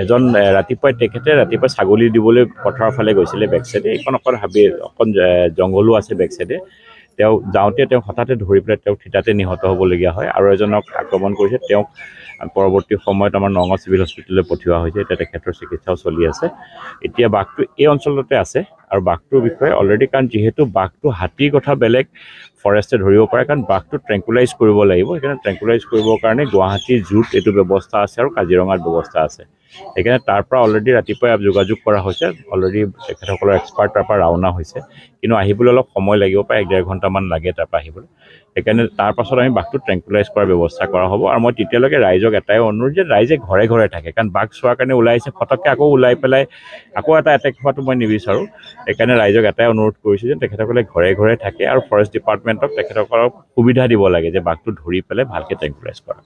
এজন ৰাতিপুৱাই ৰাতিপুৱা ছাগলী দিবলৈ পথাৰৰ ফালে গৈছিলে বেক চাইডে এইখন অকণ জংঘলো আছে বেক চাইডে তেওঁ যাওঁতে তেওঁ হঠাতে ধৰি পেলাই তেওঁ থিতাতে নিহত হ'বলগীয়া হয় আৰু এজনক আক্ৰমণ কৰিছে তেওঁক পৰৱৰ্তী সময়ত আমাৰ নগাঁও চিভিল হস্পিটেললৈ পঠিওৱা হৈছে এতিয়া তেখেতৰ চিকিৎসাও চলি আছে এতিয়া বাঘটো এই অঞ্চলতে আছে আৰু বাঘটোৰ বিষয়ে অলৰেডি কাৰণ যিহেতু বাঘটো হাতীৰ কথা বেলেগ ফৰেষ্টে ধৰিব পাৰে কাৰণ বাঘটো ট্ৰেংকুলাইজ কৰিব লাগিব সেইকাৰণে ট্ৰেংকুলাইজ কৰিবৰ কাৰণে গুৱাহাটীৰ জুত এইটো ব্যৱস্থা আছে আৰু কাজিৰঙাত ব্যৱস্থা আছে সেইকাৰণে তাৰ পৰা অলৰেডি ৰাতিপুৱাই যোগাযোগ কৰা হৈছে অলৰেডি তেখেতসকলৰ এক্সপাৰ্ট তাৰ পৰা ৰাওনা হৈছে কিন্তু আহিবলৈ অলপ সময় লাগিব প্ৰায় 1.5 ঘণ্টামান লাগে তাৰ পৰা আহিবলৈ সেইকাৰণে তাৰ পাছত আমি বাঘটো ট্ৰেংকুলাইজ কৰাৰ ব্যৱস্থা কৰা হ'ব আৰু মই তেতিয়ালৈকে ৰাইজক এটাই অনুৰোধ যে ৰাইজে ঘৰে ঘৰে থাকে কাৰণ বাঘ চোৱাৰ কাৰণে ওলাই আহিছে ফটককৈ আকৌ ওলাই পেলাই আকৌ এটা এটেক হোৱাটো মই নিবিচাৰোঁ সেইকাৰণে ৰাইজক এটাই অনুৰোধ কৰিছোঁ যে তেখেতসকলে ঘৰে ঘৰে থাকে আৰু ফৰেষ্ট ডিপাৰ্টমেণ্টক তেখেতসকলক সুবিধা দিব লাগে যে বাঘটো ধৰি পেলাই ভালকৈ ট্ৰেংকুলাইজ কৰা